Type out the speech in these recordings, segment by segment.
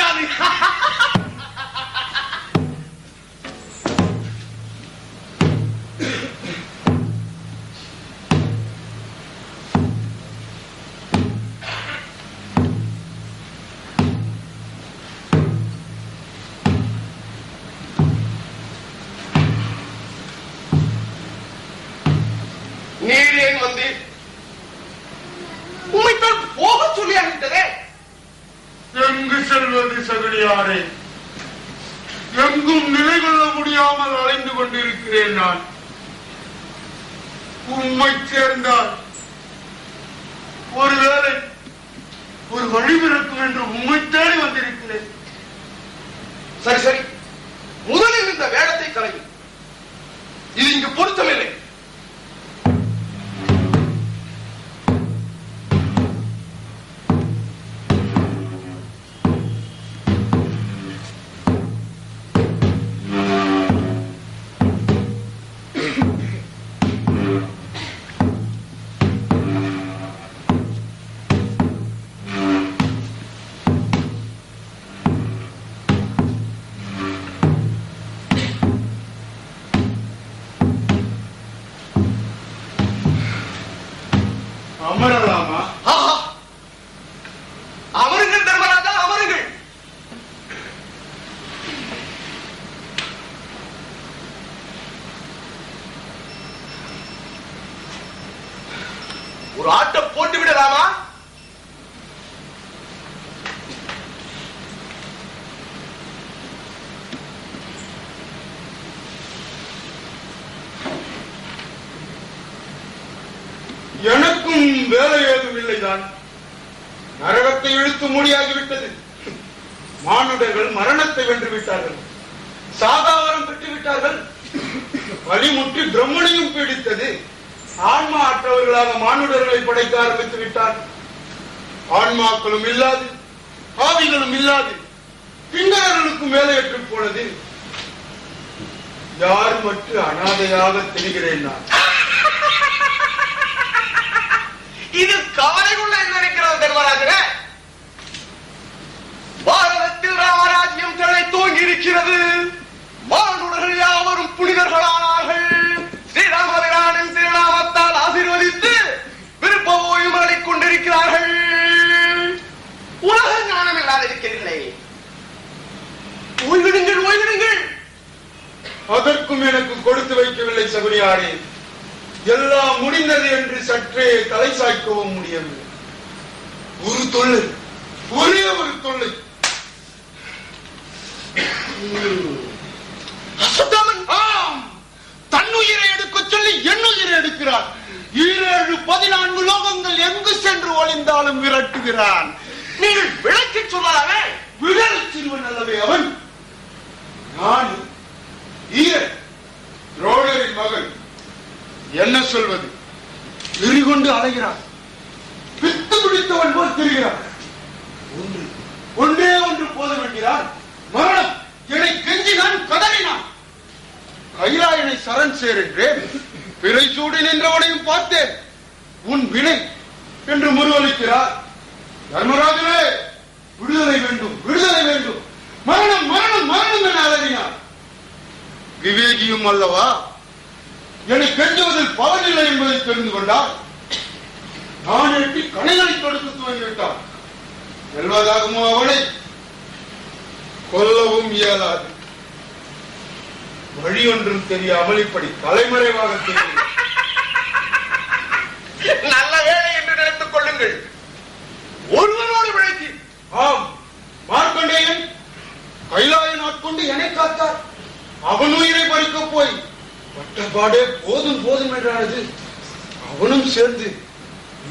முடியாது. நீர் ஏன் வந்தீர்? உம்மைத்தான் போக சொல்லியாகிட்டதே. எங்கு செல்வது சகுனியாரே? எங்கும் நிலை கொள்ள முடியாமல் அலைந்து கொண்டிருக்கிறேன். நான் உம்மை சேர்ந்தால் ஒருவேளை ஒரு வழிபிறக்கும் என்று உம்மை தேடி வந்திருக்கிறேன். சரி சரி, முதலில் இந்த வேடத்தை கலையும். இது இங்கு பொருத்தமில்லை. அமரலாமா? அமருங்கள் தர்மராஜா, அமருங்கள். ஒரு ஆட்டம் போட்டு விடலாமா? எனக்கும் வேலை ஏதும் இல்லைதான். நரகத்தை இழுத்து மூடியாகிவிட்டது. மானுடர்கள் மரணத்தை வென்று விட்டார்கள். சாகாவரம் பெற்று விட்டார்கள். வழிமுற்றி பிரம்மனையும் பீடித்தது. ஆன்மா அற்றவர்களாக மானுடர்களை படைக்க ஆரம்பித்து விட்டார்கள். ஆன்மாக்களும் இல்லாது, ஆவிகளும் இல்லாது, பின்னர்களுக்கும் வேலையற்று போனது. யார் மட்டும் அனாதையாக தெரிகிறேன் நான். இது கவலைக்குள்ள நினைக்கிறது தர்மராஜனே. பாரதத்தில் ராமராஜ்யம் தலை தோங்கி இருக்கிறது. மானுடர்கள் யாவரும் புனிதர்களானார்கள். ஸ்ரீராமபிரானின் திருநாமத்தால் ஆசீர்வதித்து விருப்ப ஓய்வு அளித்துக் கொண்டிருக்கிறார்கள். உலக ஞானம் இல்லாத இருக்கிறீர்களே, ஓய்விடுங்கள், ஓய்விடுங்கள். அதற்கும் எனக்கு கொடுத்து வைக்கவில்லை சகுனியாரே. எல்லாம் முடிந்தது என்று சற்றே தலை சாய்க்கவும் முடியவில்லை. ஒரு தொல்லை, ஒரே ஒரு தொல்லை. அசுத்தமன் தன்னுயிரை எடுக்க சொல்லி எண்ணுயிரை எடுக்கிறார். 7-14 லோகங்கள் எங்கு சென்று ஒளிந்தாலும் விரட்டுகிறான். நீங்கள் விளக்கி சொல்லலாமே. விடல் சிறுவன் அல்லவே அவன். நான் ஈரன், ரோடரின் மகன். என்ன சொல்வது? வெறிகொண்டு அலைகிறான். பித்து பிடித்தவன் போல் தெரிகிறான். ஒன்றே ஒன்று போதும் என்கிறான். மரணம். என்னை கெஞ்சினான், கதறினான். கைலாயனை சரண் சேருகிறேன். பிறை சூடி நின்றவனையும் பார்த்தேன். உன் வினை என்று முருவளிக்கிறார். தர்மராஜனே, விடுதலை வேண்டும், விடுதலை வேண்டும். மரணம், மரணம், மரணம் என அலறினார். விவேகியும் அல்லவா? என்னை கெஞ்சுவதில் பலனில்லை என்பதை தெரிந்து கொண்டார். நான் எட்டி கணைகளை கொடுத்து துவங்கிவிட்டார். செல்வதாகுமோ அவனை கொல்லவும் இயலாது. வழி ஒன்றும் தெரியாமல் இப்படி தலைமறைவாக தெரியும். நல்ல வேலை என்று நினைத்துக் கொள்ளுங்கள். ஒருவனோடு விளக்கி. ஆம், மார்க்கண்டேயன் கைலாயன் ஆட்கொண்டு என்னை காத்தார். அவன் உயிரை பறிக்க போய் பட்டபாடே போதும் போதும் என்றானது. அவனும் சேர்ந்து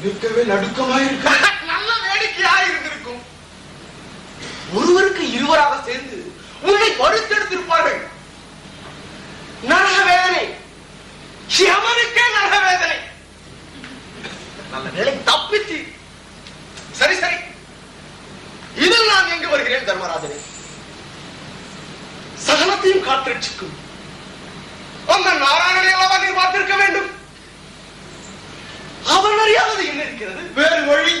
இருக்கவே நடுக்கமாயிருக்க. நல்ல வேடிக்கையாக இருந்திருக்கும். ஒருவருக்கு இருவராக சேர்ந்து உன்னை வறுத்தெடுத்திருப்பார்கள். நரக வேதனை, யமனுக்கே நரக வேதனை. நல்ல வேலை தப்பிச்சு. சரி சரி, இதில் நான் எங்கு வருகிறேன் தர்மராஜனே? சகலத்தையும் காற்றடிச்சுக்கும் அந்த நாராயணனை அல்லவா நீர் பார்த்திருக்க வேண்டும். அவன் அறியாதது என்ன இருக்கிறது? வேறு வழி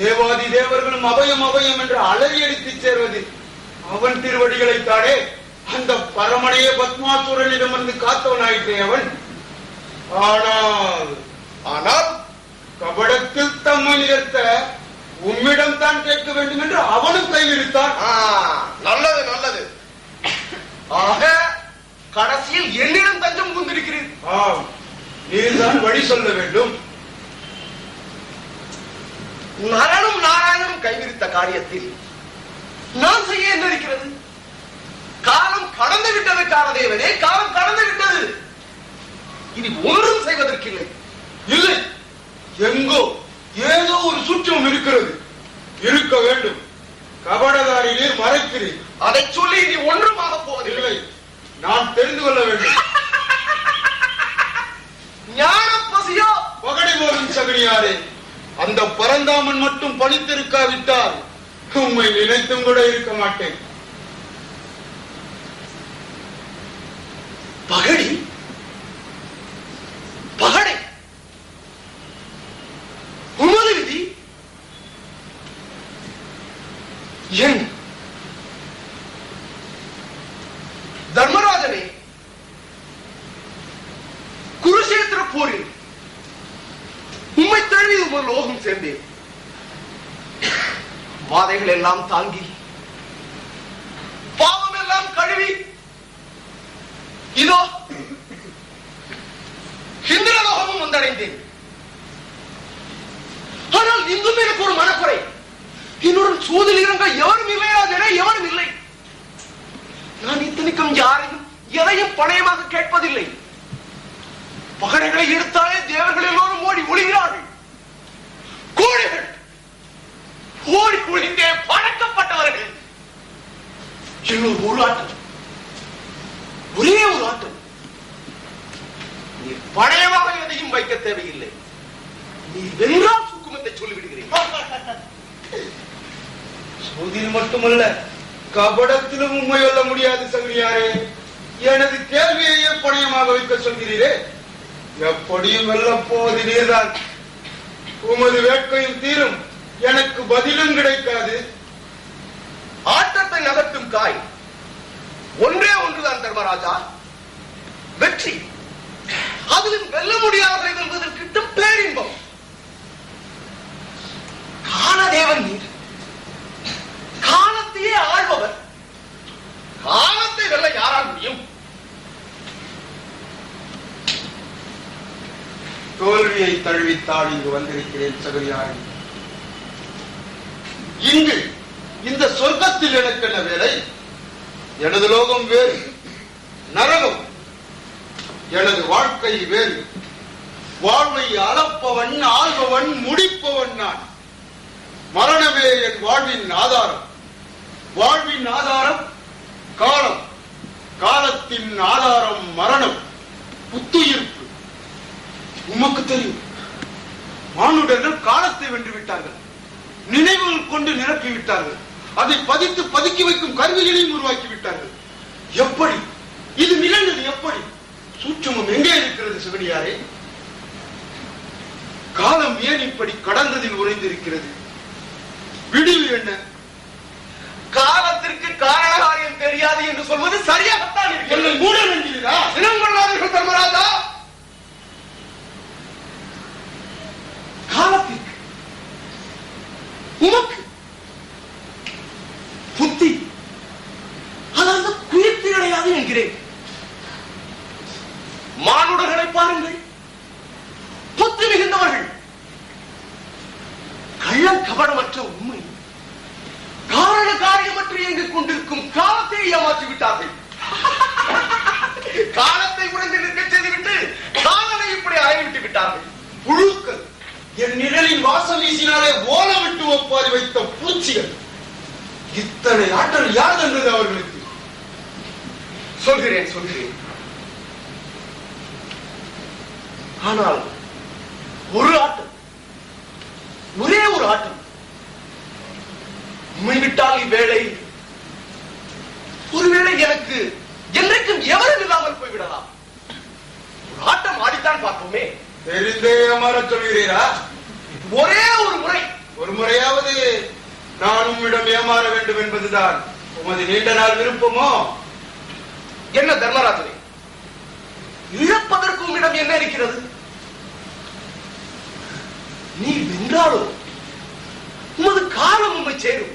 தேவாதி தேவர்களும் அபயம் அபயம் என்று அலறி அடித்துச் சேர்வது அவன் திருவடிகளைத்தானே. அந்த பரமனையே பத்மாசுரனிடமிருந்து காத்தவனாயிற்றே அவன். ஆனால் கபடத்தில் தம்மை நிறுத்த உம்மிடம் தான் கேட்க வேண்டும் என்று அவனும் கைவிரித்தான். நல்லது நல்லது. ஆக கடைசியில் என்னிடம் தஞ்சம் புகுந்திருக்கிறேன். நீர்தான் வழி சொல்ல வேண்டும். நரனும் நாராயணனும் கைவிரித்த காரியத்தில் நான் செய்ய என்ன இருக்கிறது? காலம் கடந்து விட்டது காலதேவனே, காலம் கடந்து விட்டது. இனி ஒன்றும் செய்வதற்கில்லை. இல்லை, எங்கோ ஏதோ ஒரு சூட்சம் இருக்கிறது. இருக்க வேண்டும். கபடதாரி நீர் மறைக்கிறேன். அதை சொல்லி இனி ஒன்றும் ஆக போவதில்லை. நான் தெரிந்து கொள்ள வேண்டும். ஞான பசியோ பகடை போடும் சகனியாரே, அந்த பரந்தாமன் மட்டும் பணித்திருக்காவிட்டால் உம்மை நினைத்தும் கூட இருக்க மாட்டேன். பகடி பகடை உமது விதி என் தர்மராஜனே, குருஷேத்திர போரில் உம்மை தழுவி உமது லோகம் சேர்ந்தேன். வாதைகள் எல்லாம் தாங்கி பாவம் எல்லாம் கழுவி இதோ இந்திரலோகமும் வந்தடைந்தேன். ஆனால் இங்கும் எனக்கு ஒரு மனக்குறை. என்னுடன் சூதில் இறங்க எவரும் இல்லையாதே, எவரும் இல்லை. நான் இத்தனைக்கும் யாரையும் எதையும் பணயமாக கேட்பதில்லை. பகடைகளை எடுத்தாலே தேவர்கள் எல்லோரும் ஓடி ஒளிகிறார்கள். கோழிகள் ஓடி ஒளிந்தே பழக்கப்பட்டவர்கள். இன்னொரு ஒரு ஆட்டம், ஒரே ஒரு ஆட்டம். நீ பணயமாக எதையும் வைக்க தேவையில்லை. நீ வென்றால் சுக்குமத்தை சொல்லிவிடுகிறேன். சூதில் மட்டுமல்ல, கபடத்திலும் உண்மை சொல்ல முடியாது சகனியாரே. எனது கேள்வியையே பணயமாக வைக்க சொல்கிறீரே. எப்படியும் வெல்ல போவது நீர்தான். உமது வேட்கையும் தீரும், எனக்கு பதிலும் கிடைக்காது. ஆட்டத்தை நகர்த்தும் காய் ஒன்றே ஒன்றுதான் தர்மராஜா, வெற்றி. அதிலும் வெல்ல முடியாததை வெல்வதற்கு கிட்டும் பேரின்பம். காலதேவன் நீர், காலத்தையே ஆள்பவர். காலத்தை வெல்ல யாரால் முடியும்? தோல்வியை தழுவித்தால் இங்கு வந்திருக்கிறேன் சகரியாரி. இங்கு இந்த சொர்க்கத்தில் எனக்கு என்ன வேலை? எனது லோகம் வேறு, நரகம். எனது வாழ்க்கை வேறு. வாழ்வை அளப்பவன், ஆள்பவன், முடிப்பவன் நான். மரணமே என் வாழ்வின் ஆதாரம். வாழ்வின் ஆதாரம் காலம், காலத்தின் ஆதாரம் மரணம், புத்துயிர்ப்பு. உமக்கு தெரியும், மானுடர்கள் காலத்தை வென்று விட்டார்கள், நினைவுகள் கொண்டு நிரப்பி விட்டார்கள், அதை பதித்து பதுக்கி வைக்கும் கருவிகளையும் உருவாக்கி விட்டார்கள். எப்படி இது நிகழ்ந்தது? எப்படி? சூட்சமம் எங்கே இருக்கிறது சிவனியாரே? காலம் ஏன் இப்படி கடந்ததில் உறைந்திருக்கிறது? விடிவு என்ன? காலத்திற்கு காரண காரியம் தெரியாது என்று சொல்வது சரியாகத்தான் இருக்கிறது. மூட வேண்டியதா? சினம் கொள்ளாதீர்கள் தர்மராஜா. காலத்திற்கு உமக்கு புத்தி, அதாவது குயிர்த்தி கிடையாது என்கிறேன். மானுடர்களை பாருங்கள், புத்தி மிகுந்தவர்கள். கள்ளம் கபடமற்ற உண்மை, காரண காரியமற்ற இயங்கிக் கொண்டிருக்கும் காலத்தை ஏமாற்றி விட்டார்கள். காலத்தை உடைந்து நிற்க செய்துவிட்டு காலனை இப்படி ஆகிவிட்டு விட்டார்கள். புழுக்கள், என் நிழலின் வாசம் வீசினாலே ஓலம் விட்டு ஒப்பாரி வைத்த பூச்சிகள். இத்தனை ஆற்றல் யார் தந்தது அவர்களுக்கு? சொல்கிறேன். ஆனால் ஒரு ஆட்டம், ஒரே ஒரு ஆட்டம் உண்மைவிட்டால் இவ்வேளை ஒருவேளை எனக்கு என்றைக்கும் எவரும் இல்லாமல் போய்விடலாம். ஒரு ஆட்டம் ஆடித்தான் பார்ப்போமே. தெரிந்தே அமர சொல்கிறீரா? ஒரே ஒரு முறை. ஒரு முறையாவது நான் உம்மிடம் ஏமாற வேண்டும் என்பதுதான் உமது நீண்ட நாள் விருப்பமோ? என்ன தர்மராஜனே, இழப்பதற்கு உம்மிடம் என்ன இருக்கிறது? நீ வென்றாலோ உமது காலம் உம்மை சேரும்.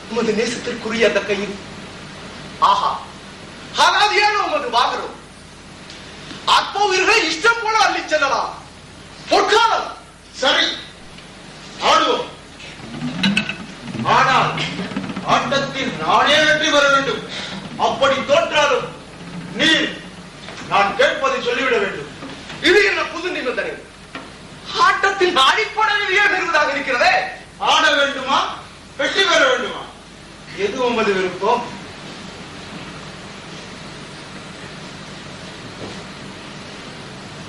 உமது நேசத்திற்குரிய அந்த கையில் ஆஹா அனாதியான உமது வாகனம் அப்போ உயிர்களை இஷ்டம் போல அள்ளி செல்லலாம். பொற்காலம். சரி, ஆடுவோம். ஆனால் ஆட்டத்தில் நானே வெற்றி பெற வேண்டும். அப்படி தோற்றாலும் நீ நான் கேட்பதை சொல்லிவிட வேண்டும். இது என்ன புது நிபந்தனை? ஆட்டத்தின் அடிப்படையிலேயே பெறுவதாக இருக்கிறதே. ஆட வேண்டுமா, வெற்றி பெற வேண்டுமா? எது உமது விருப்பம்?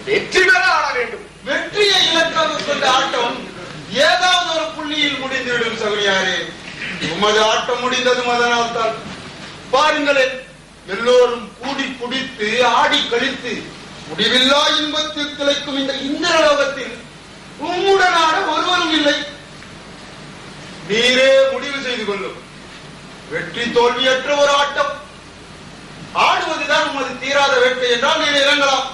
வெற்றி பெற ஆட வேண்டும். வெற்றியை இலக்காக கொண்ட ஆட்டம் ஏதாவது ஒரு புள்ளியில் முடிந்துவிடும் சகோதரியாரே. உமது ஆட்டம் முடிந்ததும் அதனால் தான். பாருங்களேன், எல்லோரும் கூடி குடித்து ஆடி கழித்து முடிவில்லா இன்பத்தில் திளைக்கும் இந்த இந்திரலோகத்தில் உம்முடன் ஆட ஒருவரும் இல்லை. நீரே முடிவு செய்து கொள்ளும். வெற்றி தோல்வியற்ற ஒரு ஆட்டம் ஆடுவதுதான் உமது தீராத வேட்கை என்றால் நீர் இறங்கலாம்.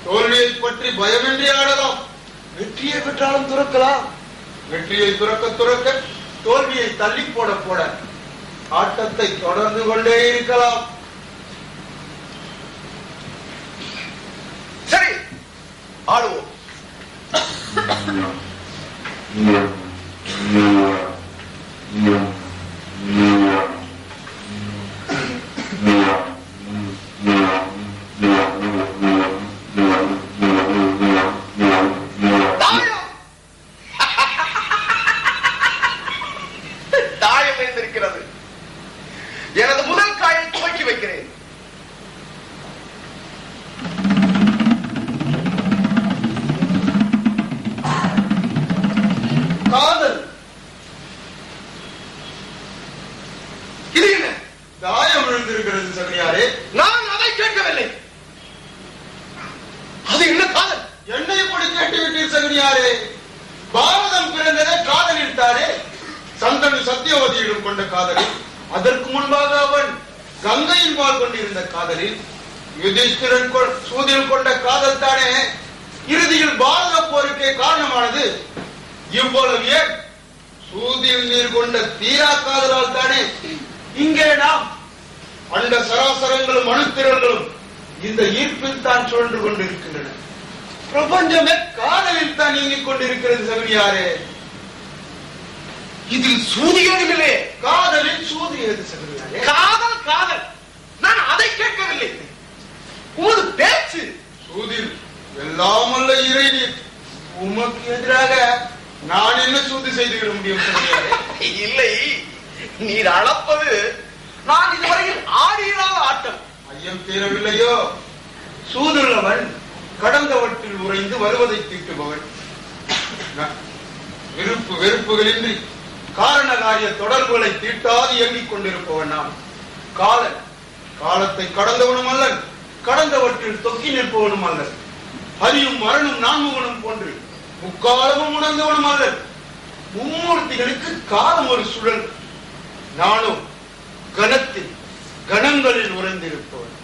தோல்வியை பற்றி பயமின்றி ஆடலாம். வெற்றியை பெற்றாலும் துறக்கலாம். வெற்றியை துறக்க துறக்க தோல்வியை தள்ளி போட போட ஆட்டத்தை தொடர்ந்து கொண்டே இருக்கலாம். சரி, ஆடுவோம். தாயம் எழுந்திருக்கிறது. எனது முதல் காயை துவக்கி வைக்கிறேன். காதல். இது என்ன? தாயம் விழுந்திருக்கிறது சகோதரியாரே. நான் அதை கேட்கவில்லை. அது என்ன காதல்? என்னை இப்படி கேட்டு விட்டீர் சகோதரியாரே. பாரதம் பிறந்ததே காதலில் தானே. சந்தனு சத்தியவதியிடம் கொண்ட காதலில், அதற்கு முன்பாக அவன் கங்கையின் பால் கொண்டிருந்த காதலில், யுதிஷ்டிரன் சூதில் கொண்ட காதல் தானே இறுதியில் பாரத போருக்கே காரணமானது. இவ்வளவு ஏன் சூதில் நீர் கொண்ட தீரா காதலால் தானே இங்கே நாம் அண்ட சராசரங்களும் அணுத்திரர்களும் இந்த ஈர்ப்பில் தான் சுழன்று கொண்டிருக்கின்றன. பிரபஞ்சமே காதலில் தான் இயங்கிக் கொண்டிருக்கிறது சகோதரியாரே. இதில் சூதியதும் இல்லை. காதலில் சூது ஏது சகோதரியாரே? காதல் காதல். நான் அதை கேட்கவில்லை. உமது பேச்சு. சூதில் எல்லாம் அல்ல இறைநீர். உமக்கு எதிராக நான் என்ன சூது செய்துவிட முடியும் சகோதரியாரே? இல்லை, நீர் அளப்பது நான் இதுவரையில் ஆடியில்லாத ஆட்டம். ஐயம் தீரவில்லையோ? சூதுள்ளவன் கடந்தவற்றில் உறைந்து வருவதை தீட்டுபவன். விருப்பு வெறுப்புகளின்றி காரண காரிய தொடர்புகளை தீட்டாது இயங்கிக் கொண்டிருப்பவன் நான். காலன். காலத்தை கடந்தவனும் அல்லன், கடந்தவற்றில் தொக்கி நிற்பவனும் அல்லன். ஹரியும் மரணும் நான்முகனும் போன்று முக்காலமும் உணர்ந்தவனும் அல்லன். மும்மூர்த்திகளுக்கு காலம் ஒரு சுழல். நானும் கணத்தில் கணங்களில் உறைந்திருப்பவன்.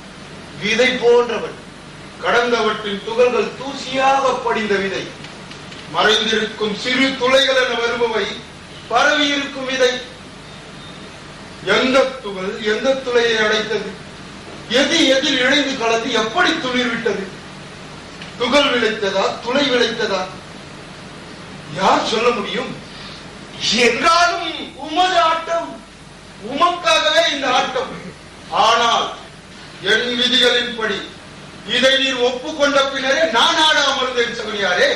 விதை போன்றவன். கடந்தவற்றின் துகள்கள் தூசியாக படிந்த விதை. மறைந்திருக்கும் சிறு துளைகள் என வருபவை பரவி இருக்கும் விதை. எந்த துகள் எந்த துளையை அடைத்தது? எது எதில் இணைந்து கலந்து எப்படி துளிர் விட்டது? துகள் விளைத்ததா, துளை விளைத்ததா? யார் சொல்ல முடியும்? என்றாலும் உமது ஆட்டம், உமக்காகவே இந்த ஆட்டம். ஆனால் என் விதிகளின்படி இதை நீர் ஒப்புக்கொண்ட பின்னரே நான் ஆட அமர்ந்தேன் சகோதரியாரே.